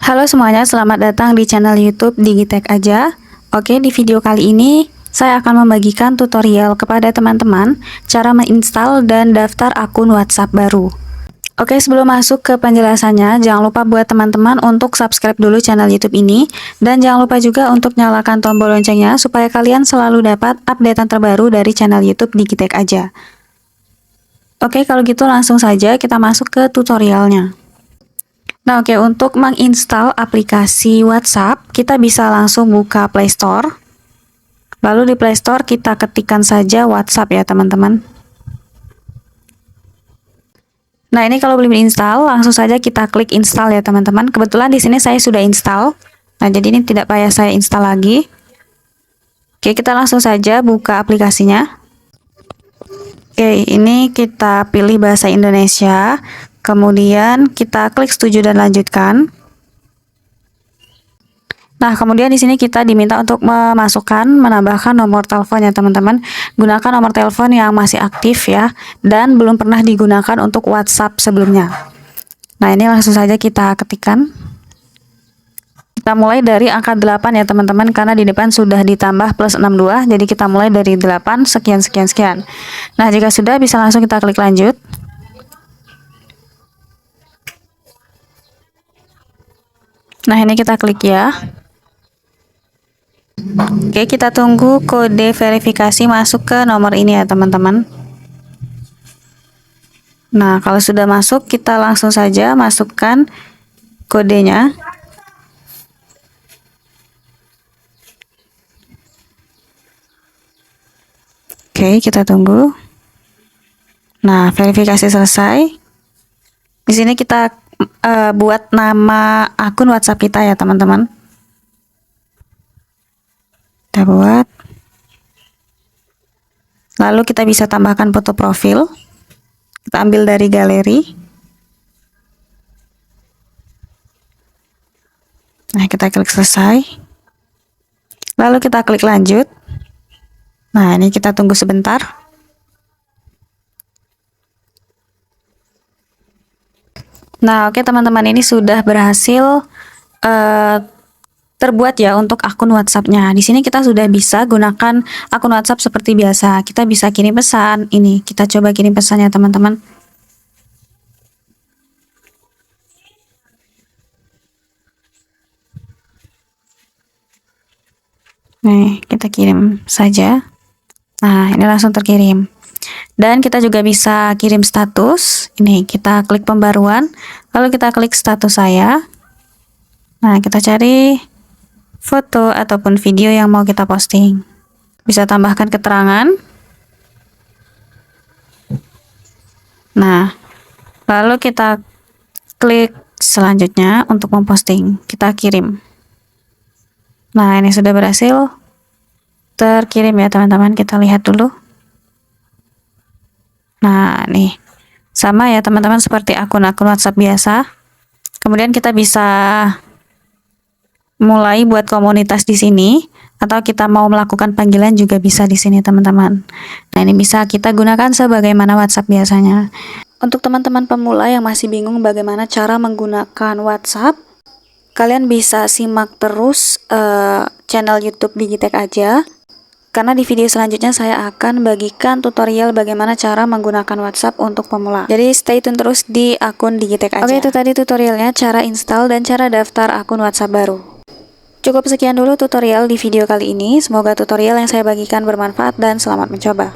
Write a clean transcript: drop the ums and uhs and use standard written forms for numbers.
Halo semuanya, selamat datang di channel YouTube Digitek Aja. Oke, di video kali ini saya akan membagikan tutorial kepada teman-teman cara menginstal dan daftar akun WhatsApp baru. Oke, sebelum masuk ke penjelasannya, jangan lupa buat teman-teman untuk subscribe dulu channel YouTube ini dan jangan lupa juga untuk nyalakan tombol loncengnya supaya kalian selalu dapat updatean terbaru dari channel YouTube Digitek Aja. Oke, kalau gitu langsung saja kita masuk ke tutorialnya. Nah, oke, untuk menginstal aplikasi WhatsApp, kita bisa langsung buka Play Store. Lalu di Play Store kita ketikkan saja WhatsApp ya, teman-teman. Nah, ini kalau belum diinstal, langsung saja kita klik install ya, teman-teman. Kebetulan di sini saya sudah install. Nah, jadi ini tidak payah saya install lagi. Oke, kita langsung saja buka aplikasinya. Oke, ini kita pilih bahasa Indonesia. Kemudian kita klik setuju dan lanjutkan. Nah, kemudian di sini kita diminta untuk menambahkan nomor telepon ya teman-teman. Gunakan nomor telepon yang masih aktif ya dan belum pernah digunakan untuk WhatsApp sebelumnya. Nah, ini langsung saja kita ketikkan. Kita mulai dari angka 8 ya teman-teman, karena di depan sudah ditambah plus 62. Jadi kita mulai dari 8 sekian sekian sekian. Nah, jika sudah bisa langsung kita klik lanjut. Nah, ini kita klik ya. Oke, kita tunggu kode verifikasi masuk ke nomor ini ya teman-teman. Nah, kalau sudah masuk, kita langsung saja masukkan kodenya. Oke, kita tunggu. Nah, verifikasi selesai. Di sini kita buat nama akun WhatsApp kita ya teman-teman. Kita buat. Lalu kita bisa tambahkan foto profil. Kita ambil dari galeri. Nah, kita klik selesai. Lalu kita klik lanjut. Nah, ini kita tunggu sebentar. Nah, oke teman-teman, ini sudah berhasil terbuat ya untuk akun WhatsApp-nya. Di sini kita sudah bisa gunakan akun WhatsApp seperti biasa. Kita bisa kirim pesan. Ini kita coba kirim pesannya teman-teman. Nih, kita kirim saja. Nah, ini langsung terkirim. Dan kita juga bisa kirim status. Ini kita klik pembaruan, lalu kita klik status saya. Nah, kita cari foto ataupun video yang mau kita posting. Bisa tambahkan keterangan. Nah, lalu kita klik selanjutnya untuk memposting. Kita kirim. Nah, ini sudah berhasil terkirim ya teman-teman. Kita lihat dulu. Nah, nih sama ya teman-teman seperti akun-akun WhatsApp biasa. Kemudian kita bisa mulai buat komunitas di sini, atau kita mau melakukan panggilan juga bisa di sini teman-teman. Nah, ini bisa kita gunakan sebagaimana WhatsApp biasanya. Untuk teman-teman pemula yang masih bingung bagaimana cara menggunakan WhatsApp, kalian bisa simak terus channel YouTube Digitek Aja. Karena di video selanjutnya saya akan bagikan tutorial bagaimana cara menggunakan WhatsApp untuk pemula. Jadi stay tune terus di akun Digitek Aja. Oke, itu tadi tutorialnya cara install dan cara daftar akun WhatsApp baru. Cukup sekian dulu tutorial di video kali ini. Semoga tutorial yang saya bagikan bermanfaat dan selamat mencoba.